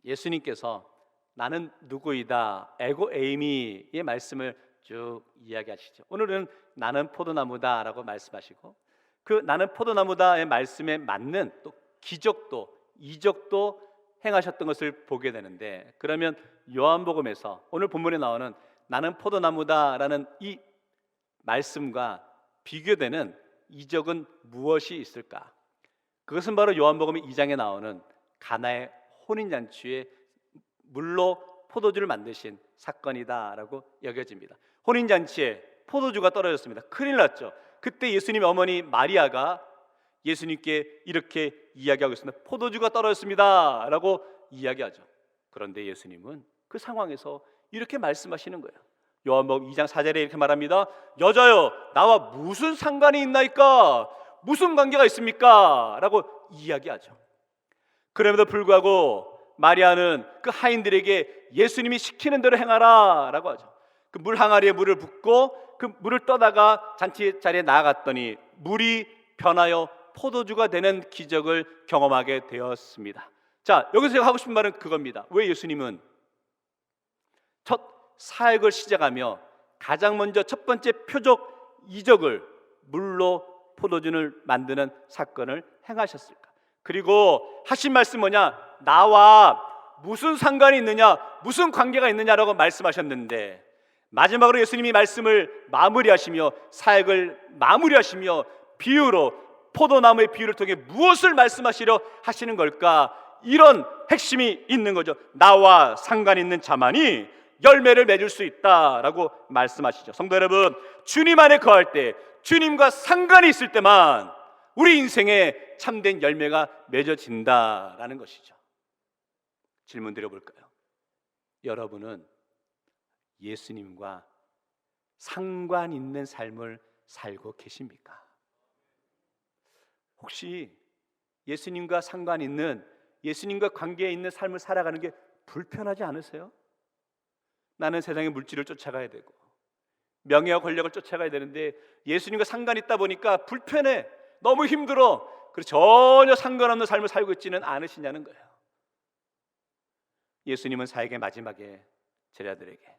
예수님께서 나는 누구이다 에고 에이미의 말씀을 쭉 이야기하시죠. 오늘은 나는 포도나무다라고 말씀하시고, 그 나는 포도나무다의 말씀에 맞는 또 기적도 이적도 행하셨던 것을 보게 되는데, 그러면 요한복음에서 오늘 본문에 나오는 나는 포도나무다라는 이 말씀과 비교되는 이적은 무엇이 있을까? 그것은 바로 요한복음 2장에 나오는 가나의 혼인잔치에 물로 포도주를 만드신 사건이다라고 여겨집니다. 혼인잔치에 포도주가 떨어졌습니다. 큰일 났죠. 그때 예수님의 어머니 마리아가 예수님께 이렇게 이야기하고 있습니다. 포도주가 떨어졌습니다 라고 이야기하죠. 그런데 예수님은 그 상황에서 이렇게 말씀하시는 거예요. 요한복음 2장 4절에 이렇게 말합니다. 여자여 나와 무슨 상관이 있나이까? 무슨 관계가 있습니까? 라고 이야기하죠. 그럼에도 불구하고 마리아는 그 하인들에게 예수님이 시키는 대로 행하라 라고 하죠. 그 물 항아리에 물을 붓고 그 물을 떠다가 잔치 자리에 나아갔더니 물이 변하여 포도주가 되는 기적을 경험하게 되었습니다. 자, 여기서 제가 하고 싶은 말은 그겁니다. 왜 예수님은 첫 사역을 시작하며 가장 먼저 첫 번째 표적 이적을 물로 포도주를 만드는 사건을 행하셨을까? 그리고 하신 말씀 뭐냐? 나와 무슨 상관이 있느냐, 무슨 관계가 있느냐라고 말씀하셨는데, 마지막으로 예수님이 말씀을 마무리하시며 사역을 마무리하시며 비유로 포도나무의 비유를 통해 무엇을 말씀하시려 하시는 걸까? 이런 핵심이 있는 거죠. 나와 상관 있는 자만이 열매를 맺을 수 있다라고 말씀하시죠. 성도 여러분, 주님 안에 거할 때, 주님과 상관이 있을 때만 우리 인생에 참된 열매가 맺어진다라는 것이죠. 질문 드려볼까요? 여러분은 예수님과 상관 있는 삶을 살고 계십니까? 혹시 예수님과 상관 있는, 예수님과 관계에 있는 삶을 살아가는 게 불편하지 않으세요? 나는 세상의 물질을 쫓아가야 되고, 명예와 권력을 쫓아가야 되는데 예수님과 상관이 있다 보니까 불편해, 너무 힘들어. 그래서 전혀 상관없는 삶을 살고 있지는 않으시냐는 거예요. 예수님은 사역의 마지막에 제자들에게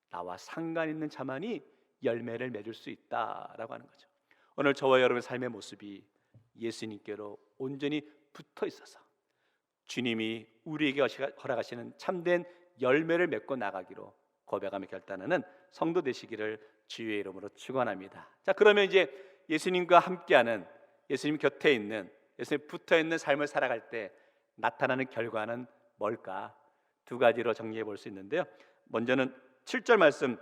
나와 상관 있는 자만이 열매를 맺을 수 있다라고 하는 거죠. 오늘 저와 여러분의 삶의 모습이 예수님께로 온전히 붙어 있어서 주님이 우리에게 허락하시는 참된 열매를 맺고 나가기로 고백하며 결단하는 성도 되시기를 주의 이름으로 축원합니다. 자, 그러면 이제 예수님과 함께하는, 예수님 곁에 있는, 예수님 붙어 있는 삶을 살아갈 때 나타나는 결과는 뭘까? 두 가지로 정리해 볼 수 있는데요. 먼저는 7절 말씀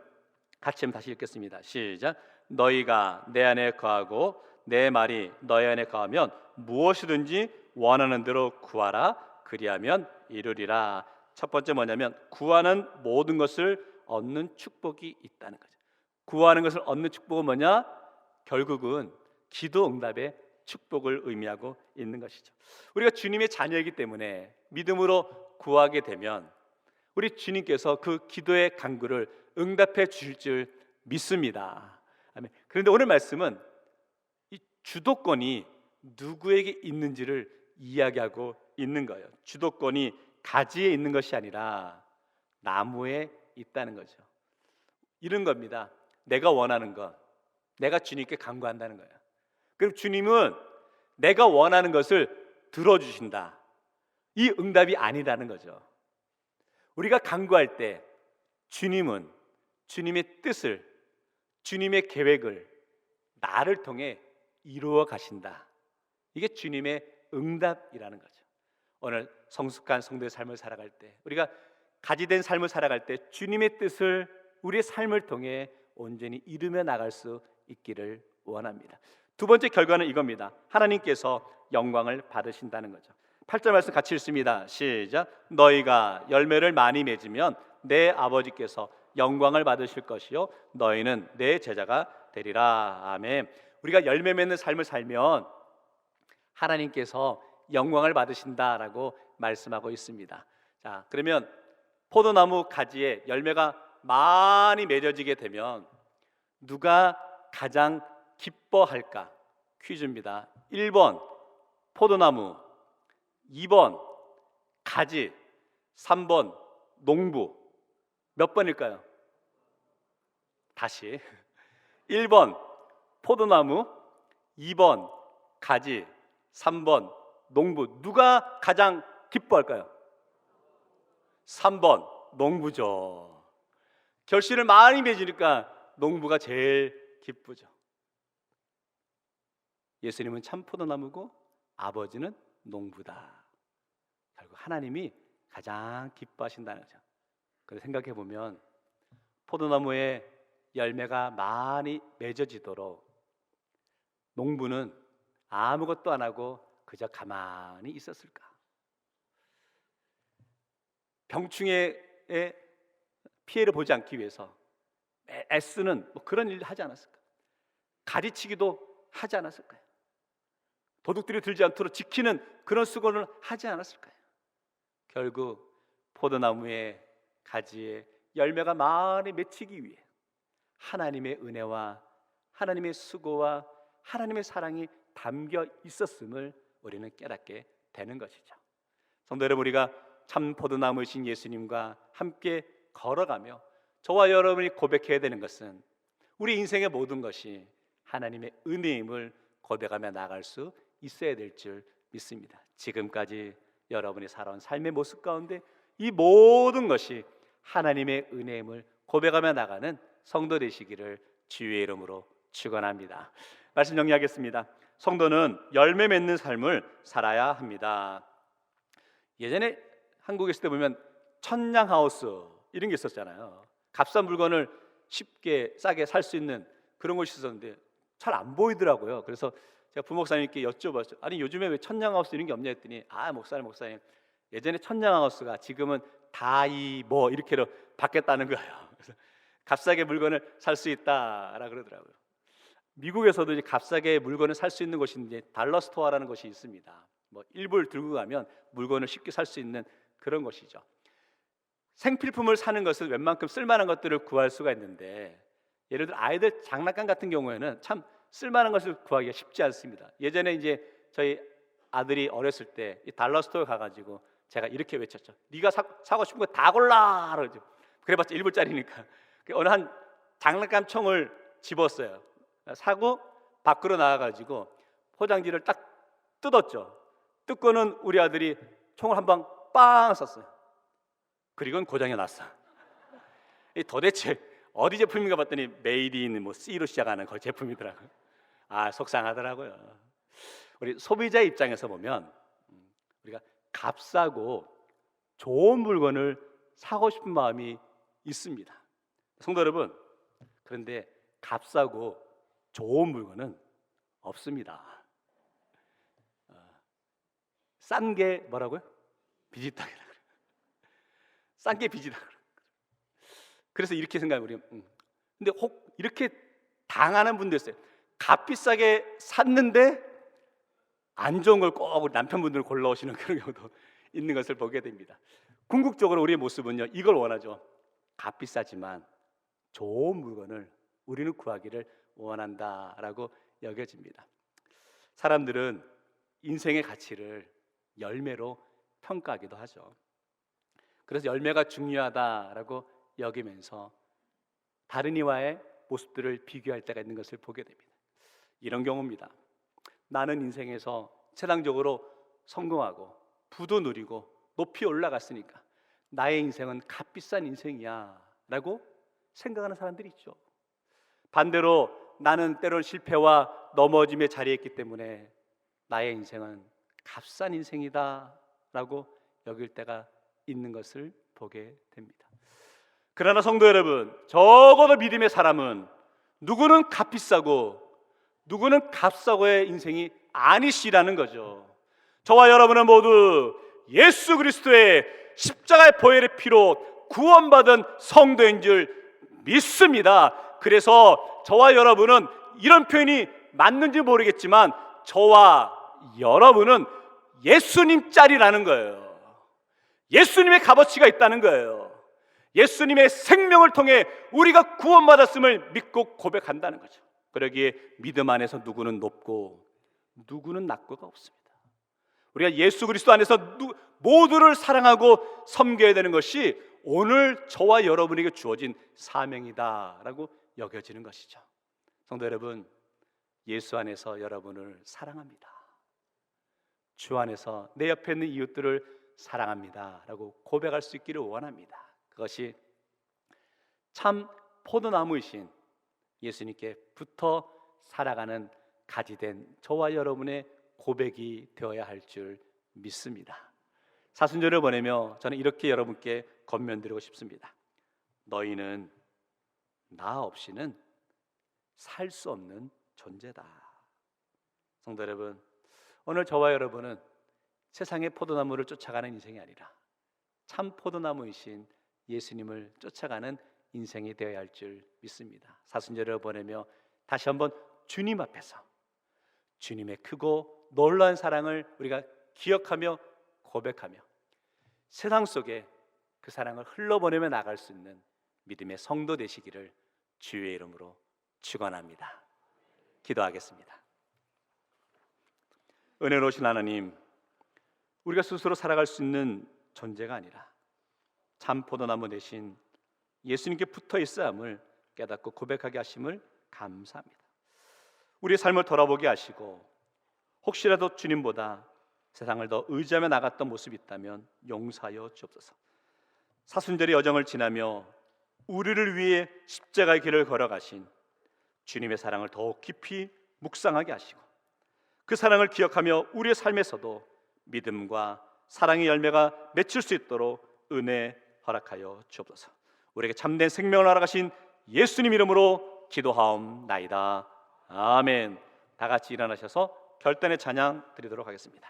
같이 한번 다시 읽겠습니다. 시작. 너희가 내 안에 거하고 내 말이 너희 안에 거하면 무엇이든지 원하는 대로 구하라. 그리하면 이루리라. 첫 번째 뭐냐면 구하는 모든 것을 얻는 축복이 있다는 거죠. 구하는 것을 얻는 축복은 뭐냐? 결국은 기도 응답의 축복을 의미하고 있는 것이죠. 우리가 주님의 자녀이기 때문에 믿음으로 구하게 되면 우리 주님께서 그 기도의 간구를 응답해 주실 줄 믿습니다. 아멘. 그런데 오늘 말씀은 이 주도권이 누구에게 있는지를 이야기하고 있는 거예요. 주도권이 가지에 있는 것이 아니라 나무에 있다는 거죠. 이런 겁니다. 내가 원하는 것, 내가 주님께 간구한다는 거예요. 그럼 주님은 내가 원하는 것을 들어주신다. 이 응답이 아니라는 거죠. 우리가 간구할 때 주님은 주님의 뜻을, 주님의 계획을 나를 통해 이루어 가신다. 이게 주님의 응답이라는 거죠. 오늘 성숙한 성도의 삶을 살아갈 때, 우리가 가지된 삶을 살아갈 때 주님의 뜻을 우리의 삶을 통해 온전히 이루며 나갈 수 있기를 원합니다. 두 번째 결과는 이겁니다. 하나님께서 영광을 받으신다는 거죠. 8절 말씀 같이 읽습니다. 시작. 너희가 열매를 많이 맺으면 내 아버지께서 영광을 받으실 것이요 너희는 내 제자가 되리라. 아멘. 우리가 열매 맺는 삶을 살면 하나님께서 영광을 받으신다라고 말씀하고 있습니다. 자, 그러면 포도나무 가지에 열매가 많이 맺어지게 되면 누가 가장 기뻐할까? 퀴즈입니다. 1번 포도나무, 2번 가지, 3번 농부. 몇 번일까요? 다시 1번 포도나무, 2번 가지, 3번 농부. 누가 가장 기뻐할까요? 3번 농부죠. 결실을 많이 맺으니까 농부가 제일 기쁘죠. 예수님은 참 포도나무고 아버지는 농부다. 결국 하나님이 가장 기뻐하신다는 거죠. 그래서 생각해 보면 포도나무에 열매가 많이 맺어지도록 농부는 아무것도 안 하고 그저 가만히 있었을까? 병충해의 피해를 보지 않기 위해서 애쓰는 그런 일을 하지 않았을까? 가지치기도 하지 않았을까요? 도둑들이 들지 않도록 지키는 그런 수고를 하지 않았을까요? 결국 포도나무의 가지에 열매가 많이 맺히기 위해 하나님의 은혜와 하나님의 수고와 하나님의 사랑이 담겨 있었음을 우리는 깨닫게 되는 것이죠. 성도 여러분, 우리가 참 포도나무이신 예수님과 함께 걸어가며 저와 여러분이 고백해야 되는 것은 우리 인생의 모든 것이 하나님의 은혜임을 고백하며 나갈 수 있어야 될 줄 믿습니다. 지금까지 여러분이 살아온 삶의 모습 가운데 이 모든 것이 하나님의 은혜임을 고백하며 나가는 성도 되시기를 주의 이름으로 축원합니다. 말씀 정리하겠습니다. 성도는 열매 맺는 삶을 살아야 합니다. 예전에 한국에 있을 때 보면 천냥하우스 이런 게 있었잖아요. 값싼 물건을 쉽게 싸게 살 수 있는 그런 곳이 있었는데 잘 안 보이더라고요. 그래서 제가 부목사님께 여쭤봤죠. 아니 요즘에 왜 천냥하우스 이런 게 없냐 했더니 목사님 예전에 천냥하우스가 지금은 다이 뭐 이렇게로 바뀌었다는 거예요. 그래서 값싸게 물건을 살 수 있다라 그러더라고요. 미국에서도 이제 값싸게 물건을 살 수 있는 곳이 이제 달러 스토어라는 곳이 있습니다. 뭐 일부를 들고 가면 물건을 쉽게 살 수 있는 그런 곳이죠. 생필품을 사는 것은 웬만큼 쓸만한 것들을 구할 수가 있는데 예를 들어 아이들 장난감 같은 경우에는 참 쓸만한 것을 구하기가 쉽지 않습니다. 예전에 이제 저희 아들이 어렸을 때 이 달러 스토어 가가지고 제가 이렇게 외쳤죠. 네가 사고 싶은 거 다 골라. 그러죠. 그래봤자 1불짜리니까. 어느 한 장난감 총을 집었어요. 사고 밖으로 나와가지고 포장지를 딱 뜯었죠. 뜯고는 우리 아들이 총을 한 방 빵 쐈어요. 그리고는 고장이 났어. 도대체 어디 제품인가 봤더니 메이드 인 뭐 C로 시작하는 그 제품이더라고요. 아, 속상하더라고요. 우리 소비자 입장에서 보면 우리가 값싸고 좋은 물건을 사고 싶은 마음이 있습니다. 성도 여러분, 그런데 값싸고 좋은 물건은 없습니다. 싼 게 뭐라고요? 비지떡이라고 그래요. 싼 게 비지떡. 그래서 이렇게 생각해요. 근데 혹 이렇게 당하는 분도 있어요. 값비싸게 샀는데 안 좋은 걸 꼭 남편분들 골라오시는 그런 경우도 있는 것을 보게 됩니다. 궁극적으로 우리의 모습은요, 이걸 원하죠. 값비싸지만 좋은 물건을 우리는 구하기를 원한다라고 여겨집니다. 사람들은 인생의 가치를 열매로 평가하기도 하죠. 그래서 열매가 중요하다라고 여기면서 다른 이와의 모습들을 비교할 때가 있는 것을 보게 됩니다. 이런 경우입니다. 나는 인생에서 세상적으로 성공하고 부도 누리고 높이 올라갔으니까 나의 인생은 값비싼 인생이야 라고 생각하는 사람들이 있죠. 반대로 나는 때론 실패와 넘어짐의 자리에 있기 때문에 나의 인생은 값싼 인생이다 라고 여길 때가 있는 것을 보게 됩니다. 그러나 성도 여러분, 적어도 믿음의 사람은 누구는 값비싸고 누구는 값싸고의 인생이 아니시라는 거죠. 저와 여러분은 모두 예수 그리스도의 십자가의 보혈의 피로 구원받은 성도인 줄 믿습니다. 그래서 저와 여러분은, 이런 표현이 맞는지 모르겠지만 저와 여러분은 예수님 짤이라는 거예요. 예수님의 값어치가 있다는 거예요. 예수님의 생명을 통해 우리가 구원받았음을 믿고 고백한다는 거죠. 그러기에 믿음 안에서 누구는 높고 누구는 낮고가 없습니다. 우리가 예수 그리스도 안에서 모두를 사랑하고 섬겨야 되는 것이 오늘 저와 여러분에게 주어진 사명이다라고 여겨지는 것이죠. 성도 여러분, 예수 안에서 여러분을 사랑합니다. 주 안에서 내 옆에 있는 이웃들을 사랑합니다라고 고백할 수 있기를 원합니다. 그것이 참 포도나무이신 예수님께 붙어 살아가는 가지된 저와 여러분의 고백이 되어야 할 줄 믿습니다. 사순절을 보내며 저는 이렇게 여러분께 권면드리고 싶습니다. 너희는 나 없이는 살 수 없는 존재다. 성도 여러분, 오늘 저와 여러분은 세상의 포도나무를 쫓아가는 인생이 아니라 참 포도나무이신 예수님을 쫓아가는 인생이 되어야 할 줄 믿습니다. 사순절을 보내며 다시 한번 주님 앞에서 주님의 크고 놀라운 사랑을 우리가 기억하며 고백하며 세상 속에 그 사랑을 흘러보내며 나갈 수 있는 믿음의 성도 되시기를 주의 이름으로 축원합니다. 기도하겠습니다. 은혜로우신 하나님, 우리가 스스로 살아갈 수 있는 존재가 아니라 참 포도나무 대신 예수님께 붙어 있어야 함을 깨닫고 고백하게 하심을 감사합니다. 우리의 삶을 돌아보게 하시고 혹시라도 주님보다 세상을 더 의지하며 나갔던 모습이 있다면 용서하여 주옵소서. 사순절의 여정을 지나며 우리를 위해 십자가의 길을 걸어가신 주님의 사랑을 더욱 깊이 묵상하게 하시고 그 사랑을 기억하며 우리의 삶에서도 믿음과 사랑의 열매가 맺힐 수 있도록 은혜 허락하여 주옵소서. 우리에게 참된 생명을 허락하신 예수님 이름으로 기도하옵나이다. 아멘. 다 같이 일어나셔서 결단의 찬양 드리도록 하겠습니다.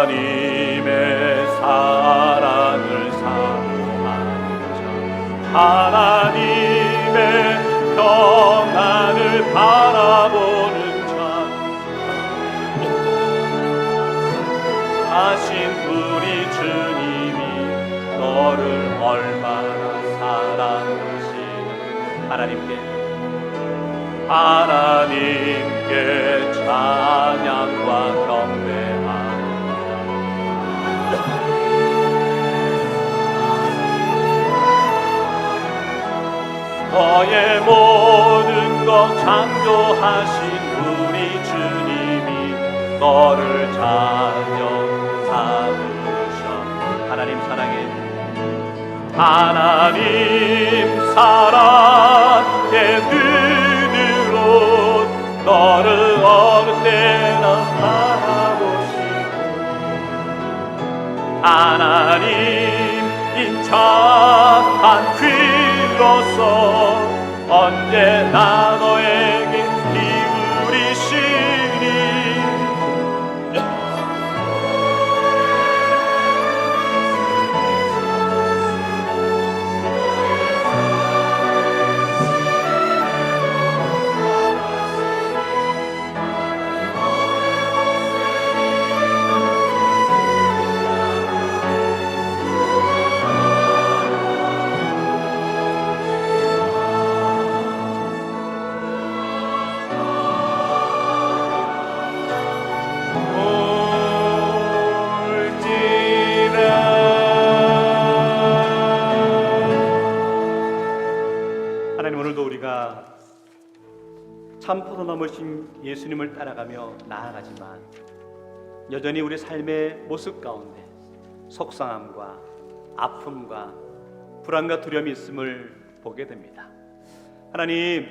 하나님의 사랑을 사모하는 자, 하나님의 평안을 바라보는 자, 하신 우리 주님이 너를 얼마나 사랑하시는 하나님께 찬양과 경배하노라. 너의 모든 것 창조하신 우리 주님이 너를 자녀 삼으셔. 하나님 사랑해. 하나님 사랑의 눈으로 너를 어느 때나 바라보시고 하나님 인자한 귀로서 언제나 너에게 기울이시니 하나님, 오늘도 우리가 참 포도나무신 예수님을 따라가며 나아가지만 여전히 우리 삶의 모습 가운데 속상함과 아픔과 불안과 두려움이 있음을 보게 됩니다. 하나님,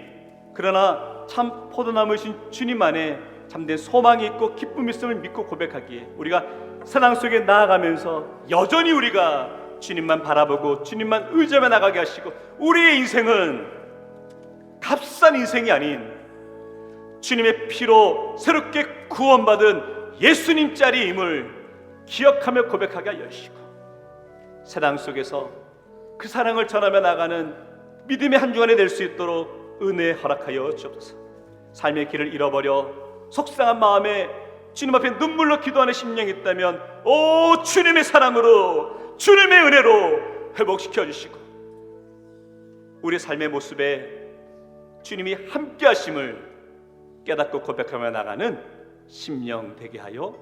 그러나 참 포도나무신 주님 안에 참된 소망이 있고 기쁨이 있음을 믿고 고백하기에 우리가 세상 속에 나아가면서 여전히 우리가 주님만 바라보고 주님만 의지하며 나가게 하시고 우리의 인생은 값싼 인생이 아닌 주님의 피로 새롭게 구원받은 예수님 자리임을 기억하며 고백하게 하여 주시고 세상 속에서 그 사랑을 전하며 나가는 믿음의 한 주간이 될 수 있도록 은혜 허락하여 주옵소서. 삶의 길을 잃어버려 속상한 마음에 주님 앞에 눈물로 기도하는 심령이 있다면 오 주님의 사랑으로 주님의 은혜로 회복시켜 주시고 우리 삶의 모습에 주님이 함께 하심을 깨닫고 고백하며 나가는 심령 되게 하여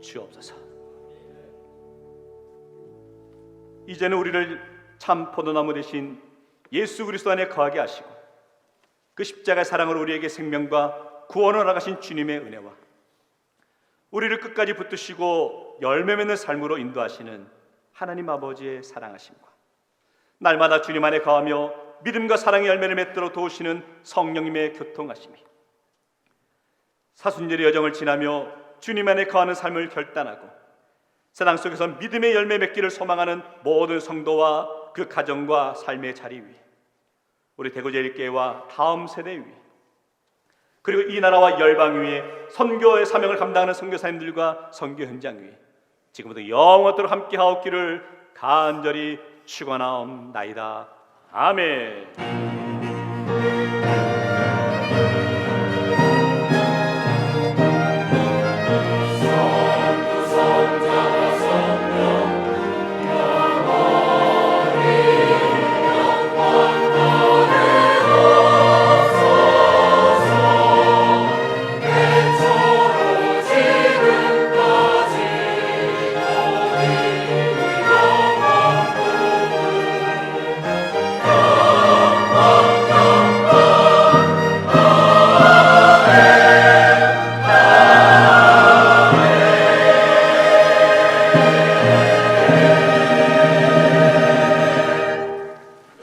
주옵소서. 이제는 우리를 참 포도나무 되신 예수 그리스도 안에 거하게 하시고 그 십자가의 사랑으로 우리에게 생명과 구원을 허락하신 주님의 은혜와 우리를 끝까지 붙드시고 열매 맺는 삶으로 인도하시는 하나님 아버지의 사랑하심과 날마다 주님 안에 거하며 믿음과 사랑의 열매를 맺도록 도우시는 성령님의 교통하심이 사순절의 여정을 지나며 주님 안에 거하는 삶을 결단하고 세상 속에서 믿음의 열매 맺기를 소망하는 모든 성도와 그 가정과 삶의 자리 위에 우리 대구제일교회와 다음 세대 위에 그리고 이 나라와 열방 위에 선교의 사명을 감당하는 선교사님들과 선교 현장 위에 지금부터 영원토록 함께하옵기를 간절히 축원하옵나이다. 아멘.